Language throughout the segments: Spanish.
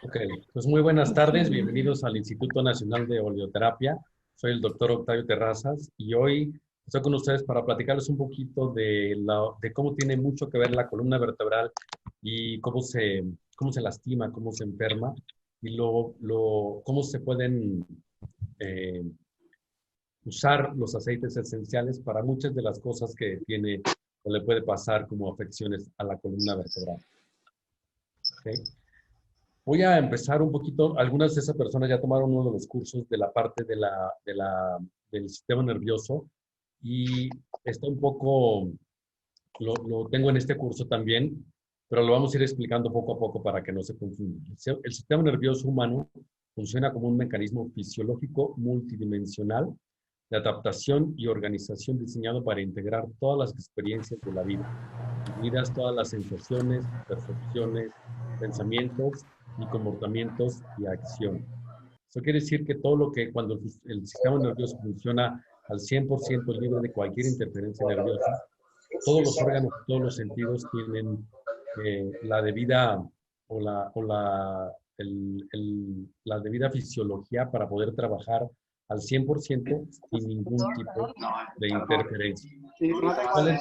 Ok, pues muy buenas tardes, bienvenidos al Instituto Nacional de Oleoterapia. Soy el doctor Octavio Terrazas y hoy estoy con ustedes para platicarles un poquito de cómo tiene mucho que ver la columna vertebral y cómo se lastima, cómo se enferma y cómo se pueden eh, usar los aceites esenciales para muchas de las cosas que tiene o le puede pasar como afecciones a la columna vertebral. ¿Ok? Voy a empezar un poquito. Algunas de esas personas ya tomaron uno de los cursos de la parte del sistema nervioso y está un poco, lo tengo en este curso también, pero lo vamos a ir explicando poco a poco para que no se confunda. El sistema nervioso humano funciona como un mecanismo fisiológico multidimensional de adaptación y organización diseñado para integrar todas las experiencias de la vida, incluidas todas las sensaciones, percepciones, pensamientos y comportamientos y acciones. Eso quiere decir que todo lo que cuando el sistema nervioso funciona al 100% libre de cualquier interferencia nerviosa, todos los órganos, todos los sentidos tienen la debida la debida fisiología para poder trabajar al 100% sin ningún tipo de interferencia. ¿Cuál es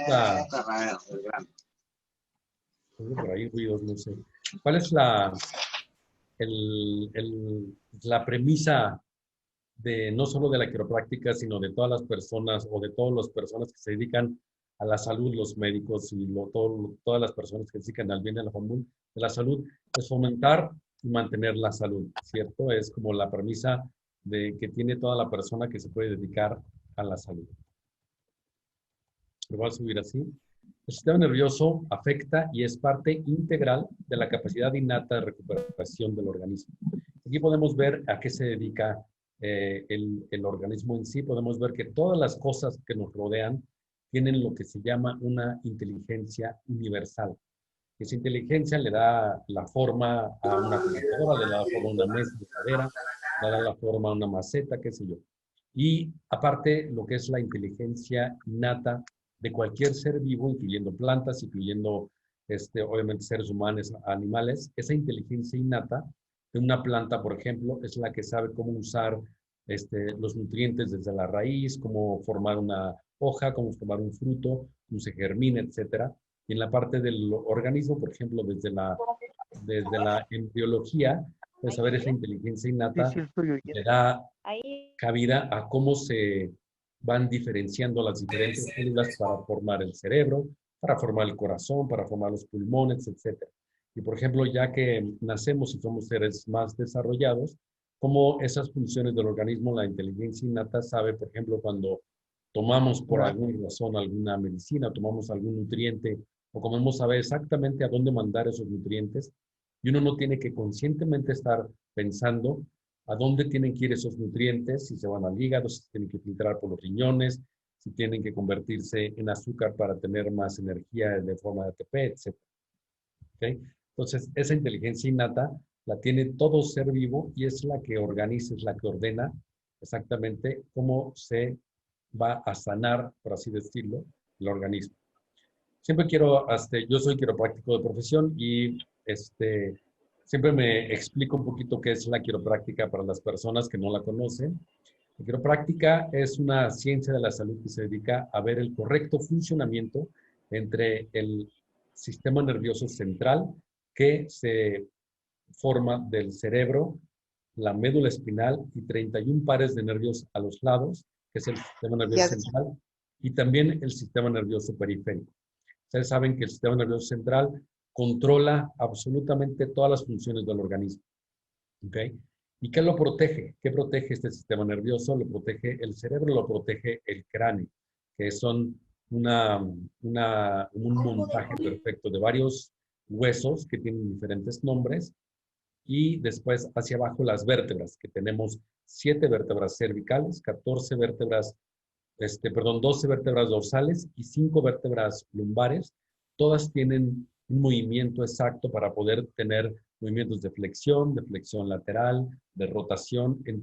por ahí ruidos, no sé? ¿Cuál es la premisa de no solo de la quiropráctica, sino de todas las personas o de todas las personas que se dedican a la salud, los médicos y todas las personas que se dedican al bien de la salud, es fomentar y mantener la salud, ¿cierto? Es como la premisa que tiene toda la persona que se puede dedicar a la salud. Lo voy a subir así. El sistema nervioso afecta y es parte integral de la capacidad innata de recuperación del organismo. Aquí podemos ver a qué se dedica el organismo en sí. Podemos ver que todas las cosas que nos rodean tienen lo que se llama una inteligencia universal. Esa inteligencia le da la forma a una computadora, le da la forma a una mesa de madera, le da la forma a una maceta, qué sé yo. Y aparte, lo que es la inteligencia innata de cualquier ser vivo, incluyendo plantas, incluyendo obviamente seres humanos, animales, esa inteligencia innata de una planta, por ejemplo, es la que sabe cómo usar los nutrientes desde la raíz, cómo formar una hoja, cómo formar un fruto, cómo se germina, etcétera. Y en la parte del organismo, por ejemplo, desde la embriología, pues saber esa inteligencia Sí, innata sí, el tuyo ya. le da cabida a cómo se van diferenciando las diferentes células para formar el cerebro, para formar el corazón, para formar los pulmones, etcétera. Y por ejemplo, ya que nacemos y somos seres más desarrollados, cómo esas funciones del organismo, la inteligencia innata sabe, por ejemplo, cuando tomamos por Ya. alguna razón alguna medicina, tomamos algún nutriente o comemos, saber exactamente a dónde mandar esos nutrientes y uno no tiene que conscientemente estar pensando a dónde tienen que ir esos nutrientes, si se van al hígado, si se tienen que filtrar por los riñones, si tienen que convertirse en azúcar para tener más energía de forma de ATP, etc. ¿Okay? Entonces, esa inteligencia innata la tiene todo ser vivo y es la que organiza, es la que ordena exactamente cómo se va a sanar, por así decirlo, el organismo. Siempre yo soy quiropráctico de profesión y siempre me explico un poquito qué es la quiropráctica para las personas que no la conocen. La quiropráctica es una ciencia de la salud que se dedica a ver el correcto funcionamiento entre el sistema nervioso central que se forma del cerebro, la médula espinal y 31 pares de nervios a los lados, que es el sistema nervioso Ya, central, y también el sistema nervioso periférico. Ustedes saben que el sistema nervioso central controla absolutamente todas las funciones del organismo. ¿Ok? ¿Y qué lo protege? ¿Qué protege este sistema nervioso? Lo protege el cerebro, lo protege el cráneo, que son un montaje perfecto de varios huesos que tienen diferentes nombres y después hacia abajo las vértebras, que tenemos 7 vértebras cervicales, 14 vértebras, 12 vértebras dorsales y 5 vértebras lumbares. Todas tienen un movimiento exacto para poder tener movimientos de flexión lateral, de rotación en en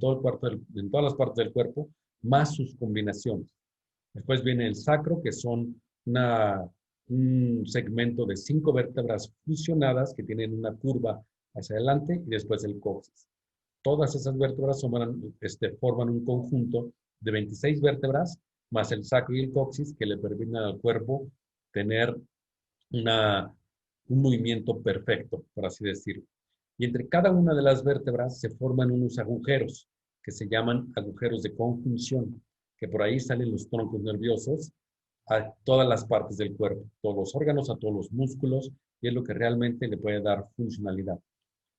todas las partes del cuerpo, más sus combinaciones. Después viene el sacro, que son un segmento de 5 vértebras fusionadas que tienen una curva hacia adelante y después el coxis. Todas esas vértebras forman un conjunto de 26 vértebras, más el sacro y el coxis, que le permiten al cuerpo tener un movimiento perfecto, por así decirlo. Y entre cada una de las vértebras se forman unos agujeros que se llaman agujeros de conjunción, que por ahí salen los troncos nerviosos a todas las partes del cuerpo, todos los órganos, a todos los músculos, y es lo que realmente le puede dar funcionalidad.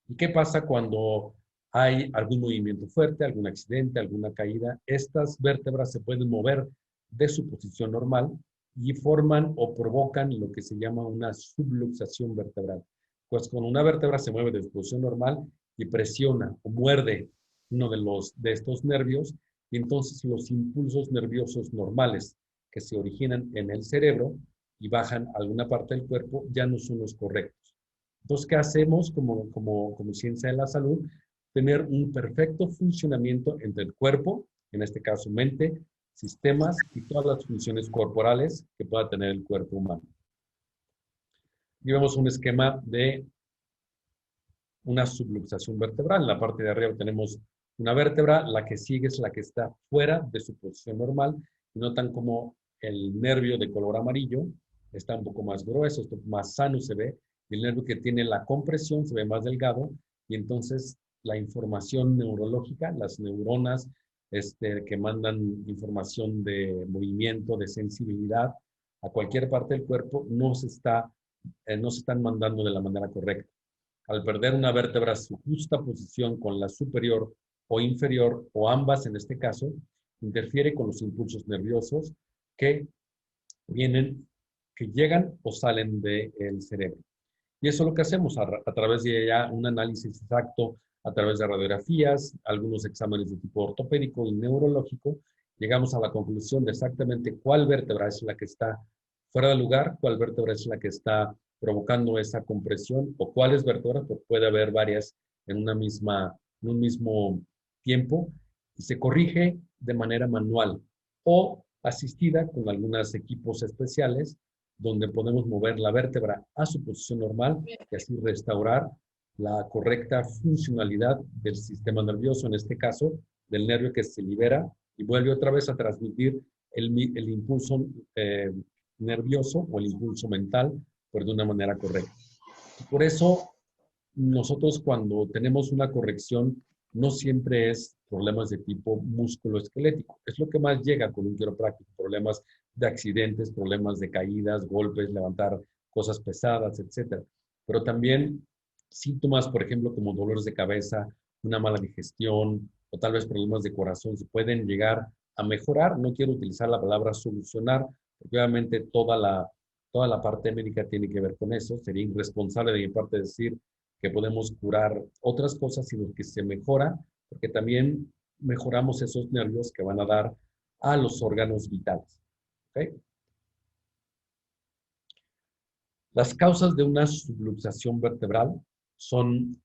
¿Y qué pasa cuando hay algún movimiento fuerte, algún accidente, alguna caída? Estas vértebras se pueden mover de su posición normal y forman o provocan lo que se llama una subluxación vertebral. Pues cuando una vértebra se mueve de su posición normal y presiona o muerde uno de estos nervios, y entonces los impulsos nerviosos normales que se originan en el cerebro y bajan a alguna parte del cuerpo ya no son los correctos. Entonces, ¿qué hacemos como ciencia de la salud? Tener un perfecto funcionamiento entre el cuerpo, en este caso mente, sistemas y todas las funciones corporales que pueda tener el cuerpo humano. Aquí vemos un esquema de una subluxación vertebral. En la parte de arriba tenemos una vértebra, la que sigue es la que está fuera de su posición normal. Y notan como el nervio de color amarillo está un poco más grueso, esto más sano se ve, y el nervio que tiene la compresión se ve más delgado, y entonces la información neurológica, las neuronas que mandan información de movimiento, de sensibilidad a cualquier parte del cuerpo, no se están mandando de la manera correcta. Al perder una vértebra su justa posición con la superior o inferior, o ambas en este caso, interfiere con los impulsos nerviosos que que llegan o salen del cerebro. Y eso es lo que hacemos a través de ya un análisis exacto, a través de radiografías, algunos exámenes de tipo ortopédico y neurológico, llegamos a la conclusión de exactamente cuál vértebra es la que está fuera de lugar, cuál vértebra es la que está provocando esa compresión, o cuáles vértebras, porque puede haber varias en un mismo tiempo, y se corrige de manera manual o asistida con algunos equipos especiales donde podemos mover la vértebra a su posición normal y así restaurar la correcta funcionalidad del sistema nervioso, en este caso, del nervio que se libera y vuelve otra vez a transmitir el impulso nervioso o el impulso mental, pero de una manera correcta. Por eso, nosotros cuando tenemos una corrección, no siempre es problemas de tipo músculo-esquelético. Es lo que más llega con un quiropráctico, problemas de accidentes, problemas de caídas, golpes, levantar cosas pesadas, etc. Pero también síntomas, por ejemplo, como dolores de cabeza, una mala digestión o tal vez problemas de corazón se pueden llegar a mejorar. No quiero utilizar la palabra solucionar, porque obviamente toda la parte médica tiene que ver con eso. Sería irresponsable de mi parte decir que podemos curar otras cosas, sino que se mejora, porque también mejoramos esos nervios que van a dar a los órganos vitales. ¿Okay? Las causas de una subluxación vertebral son,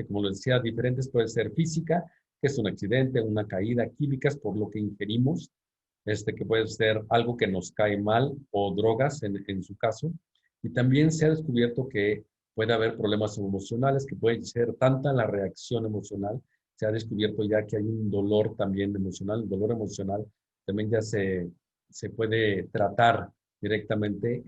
como lo decía, diferentes. Puede ser física, que es un accidente, una caída, químicas por lo que ingerimos, que puede ser algo que nos cae mal o drogas en su caso. Y también se ha descubierto que puede haber problemas emocionales, que puede ser tanta la reacción emocional. Se ha descubierto ya que hay un dolor también emocional. El dolor emocional también ya se puede tratar directamente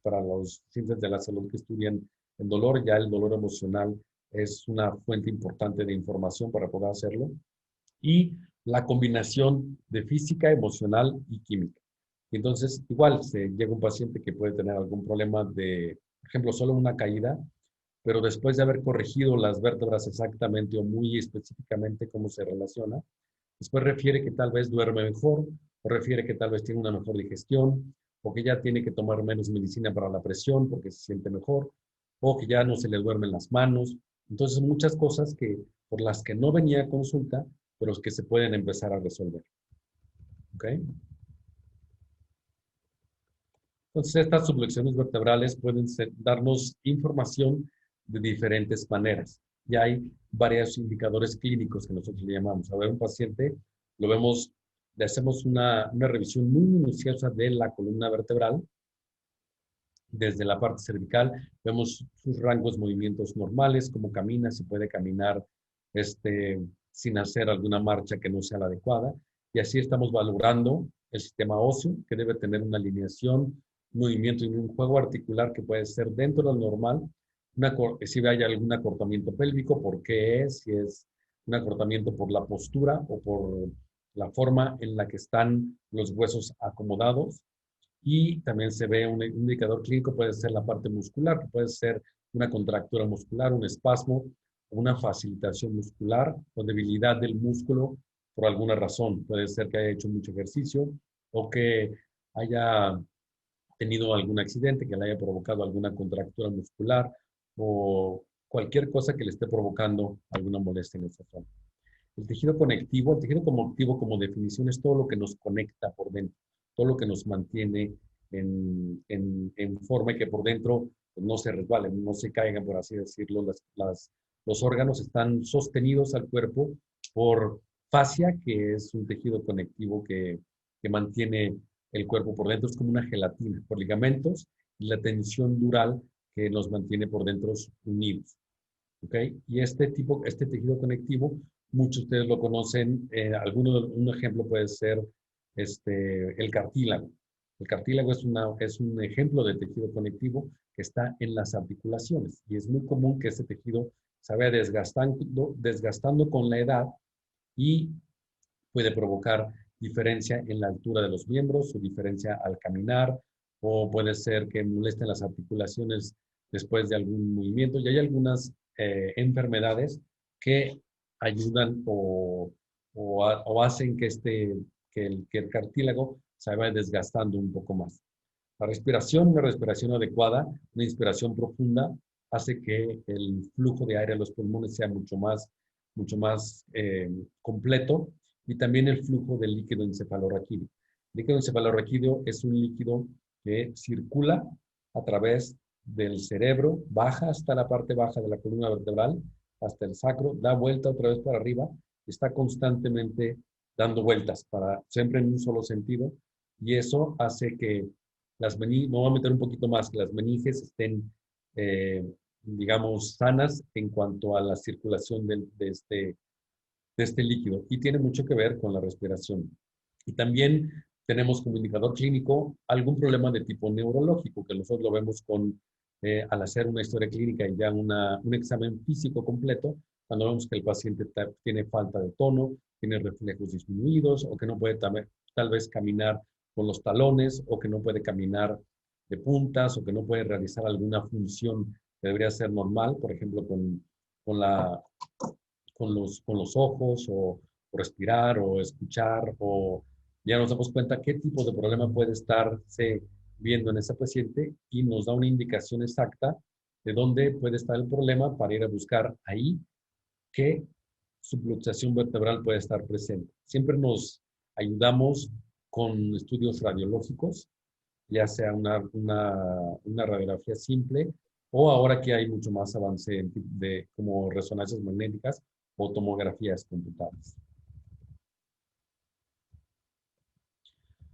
para los ciencias de la salud que estudian el dolor. Ya el dolor emocional es una fuente importante de información para poder hacerlo. Y la combinación de física, emocional y química. Entonces, igual, se llega un paciente que puede tener algún problema de, por ejemplo, solo una caída, pero después de haber corregido las vértebras exactamente o muy específicamente cómo se relaciona, después refiere que tal vez duerme mejor, o refiere que tal vez tiene una mejor digestión, o que ya tiene que tomar menos medicina para la presión porque se siente mejor, o que ya no se le duermen las manos. Entonces, muchas cosas por las que no venía a consulta, pero que se pueden empezar a resolver. ¿Ok? Entonces, estas subluxaciones vertebrales pueden darnos información de diferentes maneras. Y hay varios indicadores clínicos que nosotros le llamamos. A ver, un paciente, lo vemos, le hacemos una revisión muy minuciosa de la columna vertebral desde la parte cervical, vemos sus rangos, movimientos normales, cómo camina, si puede caminar sin hacer alguna marcha que no sea la adecuada. Y así estamos valorando el sistema óseo, que debe tener una alineación, movimiento y un juego articular que puede ser dentro de lo normal. Si hay algún acortamiento pélvico, ¿por qué es? Si es un acortamiento por la postura o por la forma en la que están los huesos acomodados. Y también se ve un indicador clínico, puede ser la parte muscular, que puede ser una contractura muscular, un espasmo, una facilitación muscular o debilidad del músculo por alguna razón. Puede ser que haya hecho mucho ejercicio o que haya tenido algún accidente que le haya provocado alguna contractura muscular o cualquier cosa que le esté provocando alguna molestia en esta zona. El tejido conectivo como definición es todo lo que nos conecta por dentro, todo lo que nos mantiene en forma y que por dentro pues, no se resbalen, no se caigan, por así decirlo. Los órganos están sostenidos al cuerpo por fascia, que es un tejido conectivo que mantiene el cuerpo por dentro, es como una gelatina, por ligamentos y la tensión dural que nos mantiene por dentro unidos. ¿Ok? Y este tejido conectivo, muchos de ustedes lo conocen, un ejemplo puede ser el cartílago. El cartílago es un ejemplo de tejido conectivo que está en las articulaciones y es muy común que este tejido se vaya desgastando con la edad y puede provocar diferencia en la altura de los miembros o diferencia al caminar, o puede ser que molesten las articulaciones después de algún movimiento. Y hay algunas enfermedades que ayudan o hacen que el cartílago se vaya desgastando un poco más. La respiración, una respiración adecuada, una inspiración profunda, hace que el flujo de aire a los pulmones sea mucho más completo y también el flujo del líquido encefalorraquídeo. El líquido encefalorraquídeo es un líquido que circula a través del cerebro, baja hasta la parte baja de la columna vertebral, hasta el sacro, da vuelta otra vez para arriba, está constantemente dando vueltas, siempre en un solo sentido, y eso hace que me voy a meter un poquito más, que las meninges estén, digamos, sanas en cuanto a la circulación de este líquido y tiene mucho que ver con la respiración. Y también tenemos como indicador clínico algún problema de tipo neurológico, que nosotros lo vemos al hacer una historia clínica y ya un examen físico completo, cuando vemos que el paciente tiene falta de tono, tiene reflejos disminuidos o que no puede tal vez caminar con los talones o que no puede caminar de puntas o que no puede realizar alguna función que debería ser normal, por ejemplo, con la con los ojos o respirar o escuchar o ya nos damos cuenta qué tipo de problema puede estarse viendo en esa paciente y nos da una indicación exacta de dónde puede estar el problema para ir a buscar ahí qué subluxación vertebral puede estar presente. Siempre nos ayudamos con estudios radiológicos, ya sea una radiografía simple o ahora que hay mucho más avance como resonancias magnéticas o tomografías computables.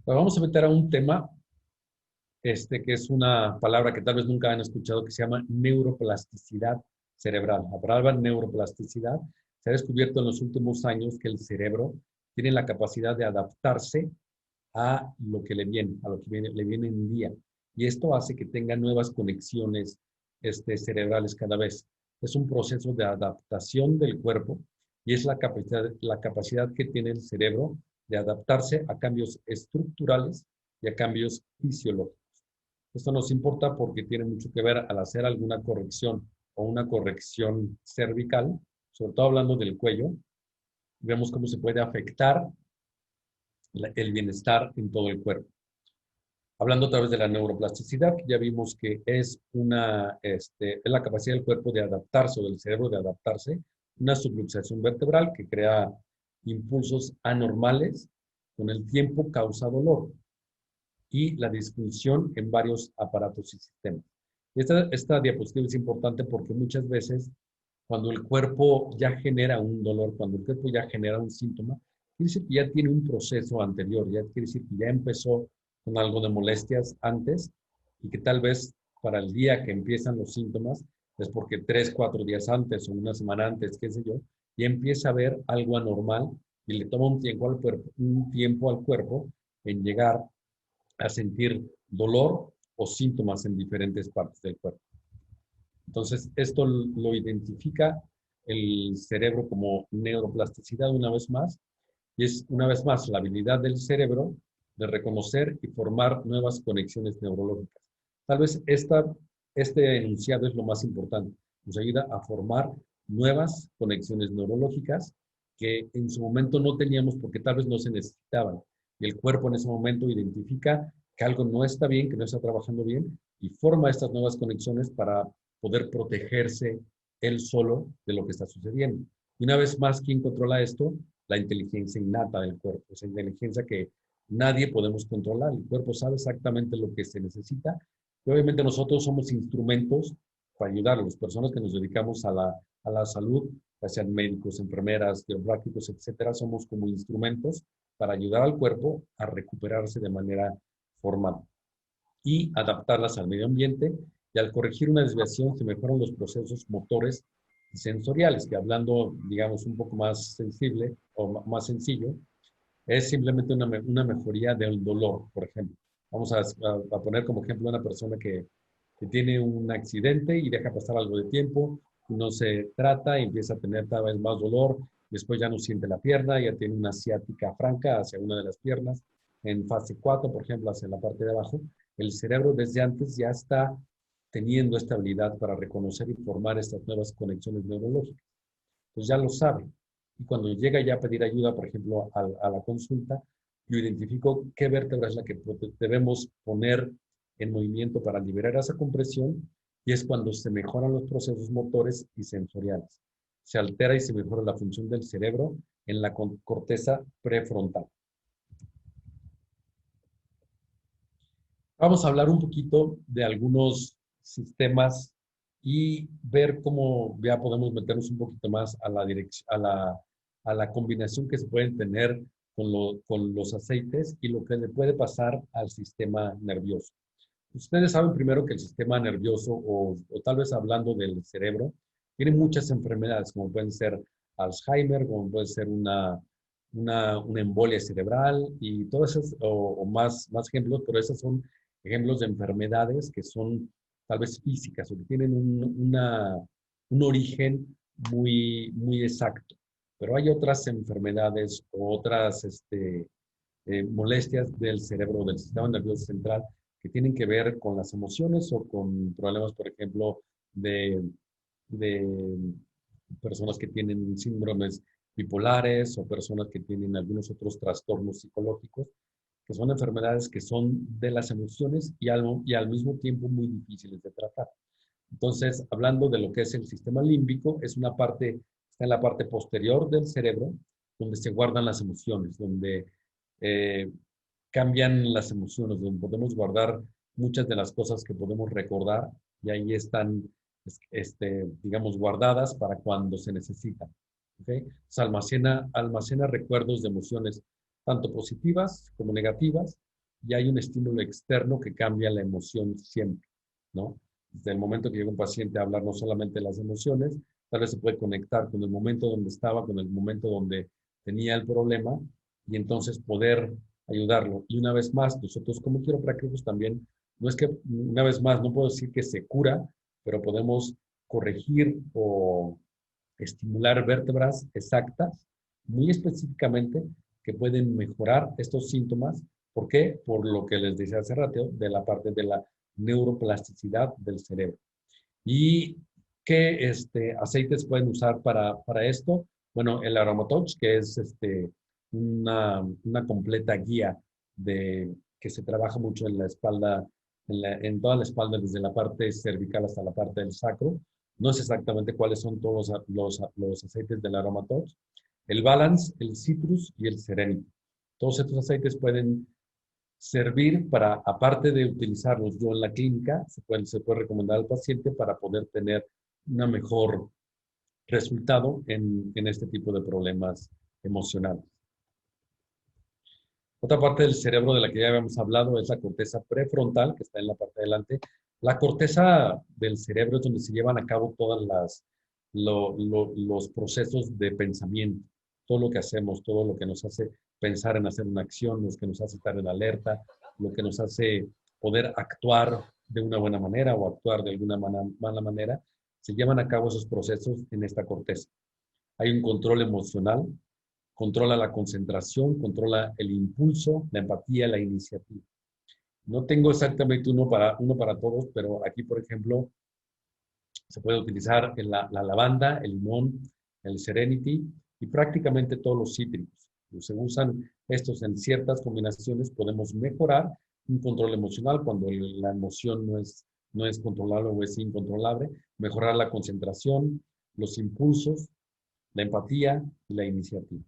Ahora vamos a meter a un tema que es una palabra que tal vez nunca han escuchado, que se llama neuroplasticidad cerebral. La palabra neuroplasticidad se ha descubierto en los últimos años que el cerebro tiene la capacidad de adaptarse a lo que le viene, a lo que le viene en día. Y esto hace que tenga nuevas conexiones cerebrales cada vez. Es un proceso de adaptación del cuerpo y es la capacidad que tiene el cerebro de adaptarse a cambios estructurales y a cambios fisiológicos. Esto nos importa porque tiene mucho que ver al hacer alguna corrección o una corrección cervical, sobre todo hablando del cuello, vemos cómo se puede afectar el bienestar en todo el cuerpo. Hablando a través de la neuroplasticidad, ya vimos que es la capacidad del cuerpo de adaptarse o del cerebro de adaptarse, una subluxación vertebral que crea impulsos anormales, con el tiempo causa dolor y la disfunción en varios aparatos y sistemas. Esta diapositiva es importante porque muchas veces cuando el cuerpo ya genera un dolor, cuando el cuerpo ya genera un síntoma, quiere decir que ya tiene un proceso anterior, ya quiere decir que ya empezó con algo de molestias antes y que tal vez para el día que empiezan los síntomas, es porque 3, 4 días antes o una semana antes, qué sé yo, y empieza a ver algo anormal y le toma un tiempo al cuerpo en llegar a sentir dolor o síntomas en diferentes partes del cuerpo. Entonces, esto lo identifica el cerebro como neuroplasticidad una vez más, y es una vez más la habilidad del cerebro de reconocer y formar nuevas conexiones neurológicas. Tal vez este enunciado es lo más importante. Nos ayuda a formar nuevas conexiones neurológicas que en su momento no teníamos porque tal vez no se necesitaban. Y el cuerpo en ese momento identifica que algo no está bien, que no está trabajando bien, y forma estas nuevas conexiones para poder protegerse él solo de lo que está sucediendo. Y una vez más, ¿quién controla esto? La inteligencia innata del cuerpo, esa inteligencia que nadie podemos controlar. El cuerpo sabe exactamente lo que se necesita y obviamente nosotros somos instrumentos para ayudar a las personas que nos dedicamos a la salud, ya sean médicos, enfermeras, quiroprácticos, etcétera, somos como instrumentos para ayudar al cuerpo a recuperarse de manera formal y adaptarlas al medio ambiente, y al corregir una desviación se mejoran los procesos motores y sensoriales, que hablando, digamos, un poco más sensible o más sencillo, es simplemente una mejoría del dolor, por ejemplo. Vamos a poner como ejemplo a una persona que tiene un accidente y deja pasar algo de tiempo, no se trata y empieza a tener cada vez más dolor, después ya no siente la pierna, ya tiene una ciática franca hacia una de las piernas, en fase 4, por ejemplo, hacia la parte de abajo, el cerebro desde antes ya está teniendo esta habilidad para reconocer y formar estas nuevas conexiones neurológicas. Pues ya lo sabe. Y cuando llega ya a pedir ayuda, por ejemplo, a la consulta, yo identifico qué vértebra es la que debemos poner en movimiento para liberar esa compresión, y es cuando se mejoran los procesos motores y sensoriales. Se altera y se mejora la función del cerebro en la corteza prefrontal. Vamos a hablar un poquito de algunos sistemas y ver cómo ya podemos meternos un poquito más a la a la combinación que se pueden tener con los aceites y lo que le puede pasar al sistema nervioso. Ustedes saben primero que el sistema nervioso, o tal vez hablando del cerebro, tiene muchas enfermedades, como pueden ser Alzheimer, como puede ser una embolia cerebral y todas esas, o más ejemplos, pero esos son ejemplos de enfermedades que son tal vez físicas o que tienen un origen muy exacto. Pero hay otras enfermedades o otras molestias del cerebro, del sistema nervioso central, que tienen que ver con las emociones o con problemas, por ejemplo, de personas que tienen síndromes bipolares o personas que tienen algunos otros trastornos psicológicos, que son enfermedades que son de las emociones y al mismo tiempo muy difíciles de tratar. Entonces, hablando de lo que es el sistema límbico, es una parte, está en la parte posterior del cerebro, donde se guardan las emociones, donde eh, cambian las emociones, donde podemos guardar muchas de las cosas que podemos recordar y ahí están, digamos, guardadas para cuando se necesitan. ¿Okay? Se almacena recuerdos de emociones tanto positivas como negativas, y hay un estímulo externo que cambia la emoción siempre, ¿no? Desde el momento que llega un paciente a hablar no solamente de las emociones, tal vez se puede conectar con el momento donde estaba, con el momento donde tenía el problema, y entonces poder ayudarlo. Y una vez más, nosotros como quiroprácticos también, no es que, una vez más, no puedo decir que se cura, pero podemos corregir o estimular vértebras exactas, muy específicamente, que pueden mejorar estos síntomas. ¿Por qué? Por lo que les decía hace rato, de la parte de la neuroplasticidad del cerebro. ¿Y qué aceites pueden usar para esto? Bueno, el Aromatox, que es una completa guía que se trabaja mucho en la espalda, en toda la espalda, desde la parte cervical hasta la parte del sacro. No sé exactamente cuáles son todos los aceites del Aromatox. El Balance, el Citrus y el Serenity. Todos estos aceites pueden servir para, aparte de utilizarlos yo en la clínica, se puede recomendar al paciente para poder tener una mejor resultado en este tipo de problemas emocionales. Otra parte del cerebro de la que ya habíamos hablado es la corteza prefrontal, que está en la parte de delante, La corteza del cerebro es donde se llevan a cabo todas los procesos de pensamiento, todo lo que hacemos, todo lo que nos hace pensar en hacer una acción, lo que nos hace estar en alerta, lo que nos hace poder actuar de una buena manera o actuar de alguna mala manera, se llevan a cabo esos procesos en esta corteza. Hay un control emocional, controla la concentración, controla el impulso, la empatía, la iniciativa. No tengo exactamente uno para todos, pero aquí, por ejemplo, se puede utilizar la lavanda, el limón, el serenity y prácticamente todos los cítricos. Si se usan estos en ciertas combinaciones, podemos mejorar un control emocional cuando la emoción no es controlable o es incontrolable, mejorar la concentración, los impulsos, la empatía y la iniciativa.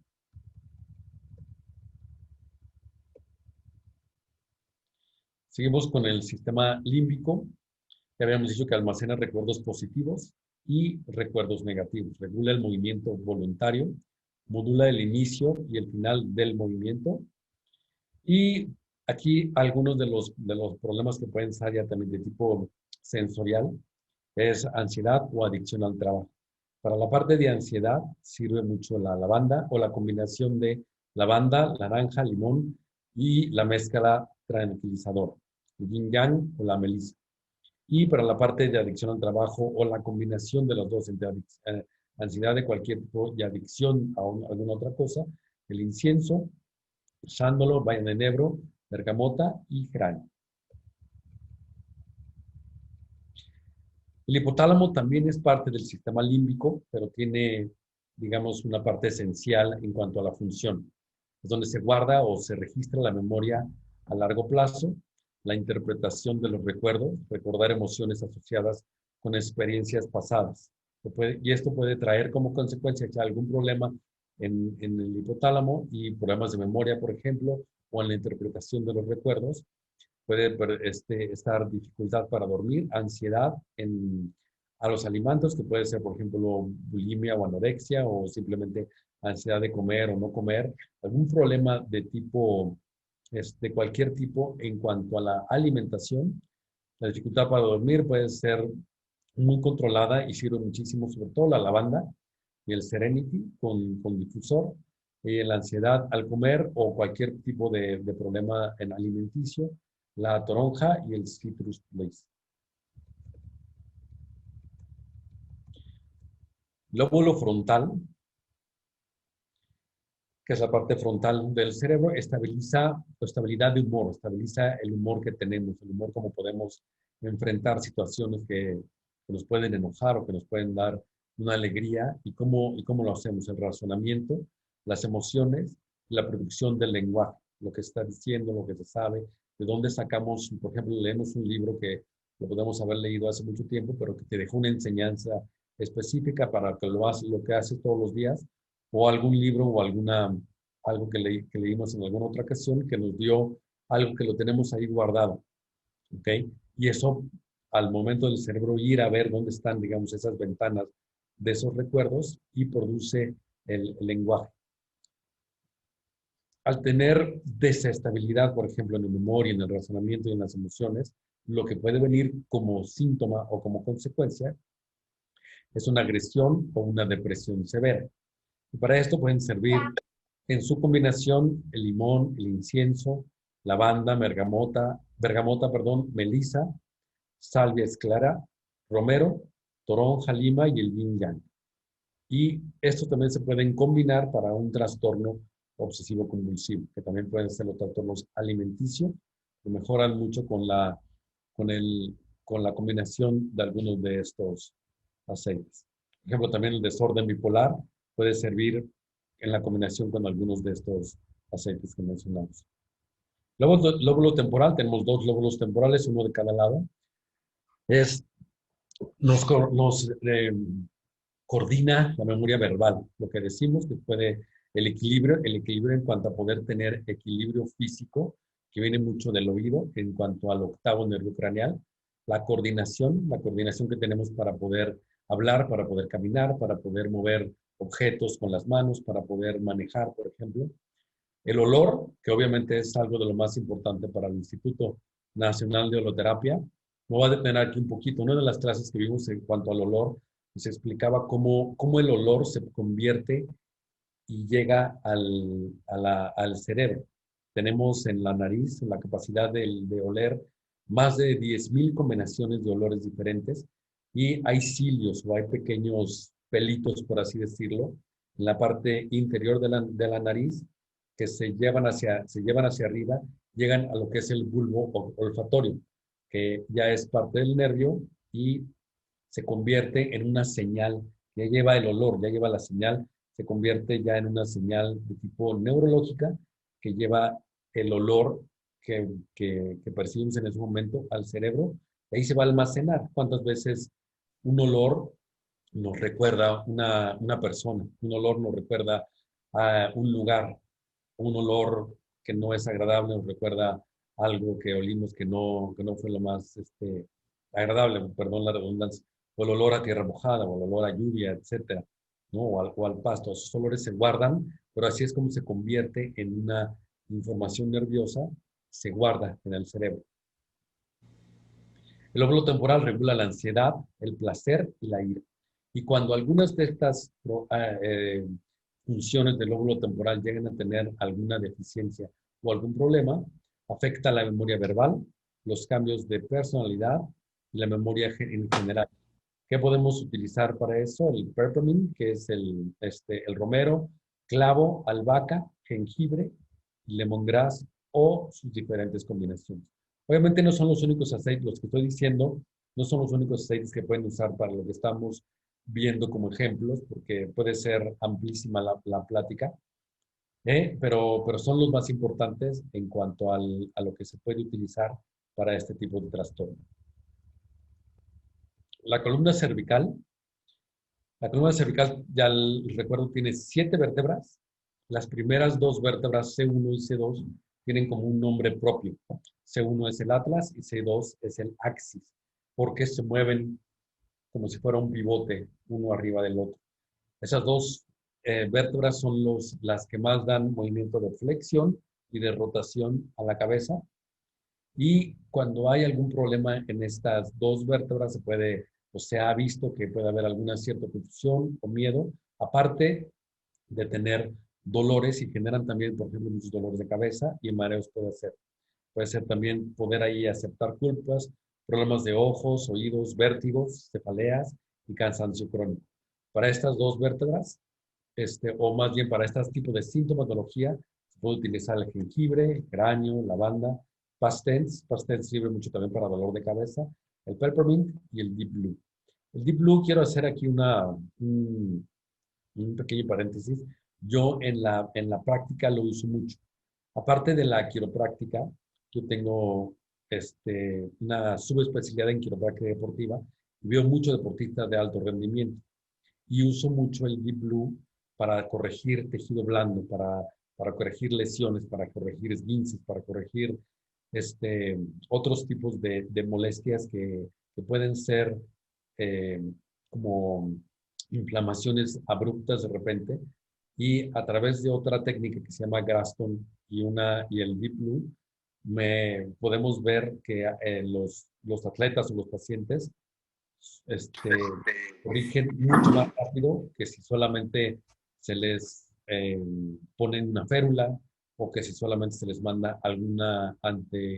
Seguimos con el sistema límbico. Ya habíamos dicho que almacena recuerdos positivos y recuerdos negativos. Regula el movimiento voluntario, modula el inicio y el final del movimiento. Y aquí algunos de los problemas que pueden ser ya también de tipo sensorial es ansiedad o adicción al trabajo. Para la parte de ansiedad sirve mucho la lavanda o la combinación de lavanda, naranja, limón y la mezcla tranquilizadora, el yin yang o la melisa. Y para la parte de adicción al trabajo o la combinación de los dos, entre ansiedad de cualquier tipo y adicción a alguna otra cosa, el incienso, sándalo, vaina de enebro, bergamota y geranio. El hipotálamo también es parte del sistema límbico, pero tiene, digamos, una parte esencial en cuanto a la función. Es donde se guarda o se registra la memoria a largo plazo, la interpretación de los recuerdos, recordar emociones asociadas con experiencias pasadas. Y esto puede traer como consecuencia que algún problema en el hipotálamo y problemas de memoria, por ejemplo, o en la interpretación de los recuerdos, puede estar dificultad para dormir, ansiedad a los alimentos, que puede ser, por ejemplo, bulimia o anorexia, o simplemente ansiedad de comer o no comer, algún problema de tipo, de cualquier tipo en cuanto a la alimentación. La dificultad para dormir puede ser muy controlada y sirve muchísimo, sobre todo la lavanda y el serenity con difusor. La ansiedad al comer o cualquier tipo de problema en alimenticio, la toronja y el citrus bliss. Lóbulo frontal, que es la parte frontal del cerebro, estabiliza la estabilidad de humor, estabiliza el humor que tenemos, el humor como podemos enfrentar situaciones que nos pueden enojar o que nos pueden dar una alegría y cómo lo hacemos, el razonamiento, las emociones, la producción del lenguaje, lo que está diciendo, lo que se sabe, de dónde sacamos, por ejemplo, leemos un libro que lo podemos haber leído hace mucho tiempo, pero que te dejó una enseñanza específica para que lo que haces todos los días, o algún libro o algo que leímos en alguna otra ocasión que nos dio algo que lo tenemos ahí guardado, ¿ok? Y eso, al momento del cerebro ir a ver dónde están, digamos, esas ventanas de esos recuerdos y produce el lenguaje. Al tener desestabilidad, por ejemplo, en la memoria, en el razonamiento y en las emociones, lo que puede venir como síntoma o como consecuencia es una agresión o una depresión severa. Y para esto pueden servir en su combinación el limón, el incienso, lavanda, bergamota, melisa, salvia esclara, romero, toronja, lima y el yin yang. Y estos también se pueden combinar para un trastorno obsesivo compulsivo, que también pueden ser los trastornos alimenticios, que mejoran mucho con, el, con la combinación de algunos de estos aceites. Por ejemplo, también el desorden bipolar puede servir en la combinación con algunos de estos aceites que mencionamos. Lóbulo temporal, tenemos dos lóbulos temporales, uno de cada lado. Nos coordina la memoria verbal, lo que decimos que puede el equilibrio en cuanto a poder tener equilibrio físico, que viene mucho del oído, en cuanto al octavo nervio craneal, la coordinación que tenemos para poder hablar, para poder caminar, para poder mover objetos con las manos, para poder manejar, por ejemplo. El olor, que obviamente es algo de lo más importante para el Instituto Nacional de Holoterapia, Me voy a detener aquí un poquito. Una de las clases que vimos en cuanto al olor, se explicaba cómo el olor se convierte y llega al cerebro. Tenemos en la nariz la capacidad de oler más de 10,000 combinaciones de olores diferentes y hay cilios o hay pequeños pelitos, por así decirlo, en la parte interior de la nariz que se llevan hacia arriba, llegan a lo que es el bulbo olfatorio, que ya es parte del nervio y se convierte en una señal, ya lleva el olor, ya lleva la señal, se convierte ya en una señal de tipo neurológica que lleva el olor que percibimos en ese momento al cerebro, y ahí se va a almacenar. ¿Cuántas veces un olor nos recuerda una persona? Un olor nos recuerda a un lugar, un olor que no es agradable nos recuerda algo que olimos que no fue lo más agradable, perdón la redundancia, o el olor a tierra mojada, o el olor a lluvia, etcétera, ¿no? O al pasto. Esos olores se guardan, pero así es como se convierte en una información nerviosa, se guarda en el cerebro. El lóbulo temporal regula la ansiedad, el placer y la ira. Y cuando algunas de estas funciones del lóbulo temporal llegan a tener alguna deficiencia o algún problema, afecta la memoria verbal, los cambios de personalidad y la memoria en general. ¿Qué podemos utilizar para eso? El peppermint, que es el romero, clavo, albahaca, jengibre, lemongrass o sus diferentes combinaciones. Obviamente no son los únicos aceites, los que estoy diciendo, no son los únicos aceites que pueden usar para lo que estamos viendo como ejemplos, porque puede ser amplísima la plática, pero son los más importantes en cuanto a lo que se puede utilizar para este tipo de trastorno. La columna cervical. La columna cervical, ya recuerdo, tiene 7 vértebras. Las primeras 2 vértebras, C1 y C2, tienen como un nombre propio. C1 es el atlas y C2 es el axis, porque se mueven como si fuera un pivote, uno arriba del otro. Esas 2 vértebras son las que más dan movimiento de flexión y de rotación a la cabeza. Y cuando hay algún problema en estas 2 vértebras, se ha visto que puede haber alguna cierta confusión o miedo, aparte de tener dolores y generan también, por ejemplo, muchos dolores de cabeza y mareos puede ser. Puede ser también poder ahí aceptar culpas, problemas de ojos, oídos, vértigos, cefaleas y cansancio crónico. Para estas 2 vértebras, o más bien para este tipo de sintomatología, se puede utilizar el jengibre, el geranio, lavanda, pastens. Pastens sirve mucho también para dolor de cabeza, el peppermint y el deep blue. El deep blue, quiero hacer aquí un pequeño paréntesis. Yo en la práctica lo uso mucho. Aparte de la quiropráctica, yo tengo una subespecialidad en quiropráctica deportiva y veo muchos deportistas de alto rendimiento y uso mucho el Deep Blue para corregir tejido blando, para corregir lesiones, para corregir esguinces, para corregir otros tipos de molestias que pueden ser eh, como inflamaciones abruptas de repente. Y a través de otra técnica que se llama Graston y el Deep Blue, podemos ver que los atletas o los pacientes corrigen mucho más rápido que si solamente se les pone una férula o que si solamente se les manda alguna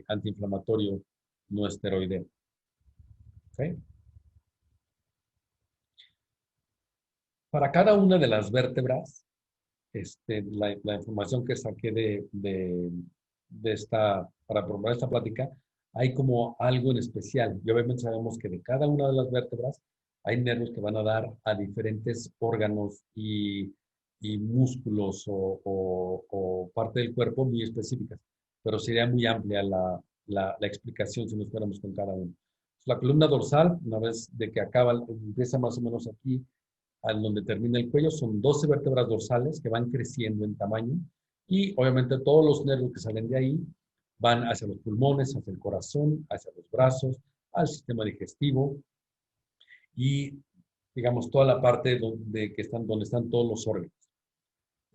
antiinflamatorio no esteroideo. ¿Okay? Para cada una de las vértebras, la información que saqué para promover esta plática, hay como algo en especial. Y obviamente sabemos que de cada una de las vértebras hay nervios que van a dar a diferentes órganos y músculos o parte del cuerpo muy específicas. Pero sería muy amplia la explicación si nos fuéramos con cada uno. La columna dorsal, una vez de que empieza más o menos aquí, al donde termina el cuello, son 12 vértebras dorsales que van creciendo en tamaño y obviamente todos los nervios que salen de ahí van hacia los pulmones, hacia el corazón, hacia los brazos, al sistema digestivo y digamos toda la parte donde están todos los órganos.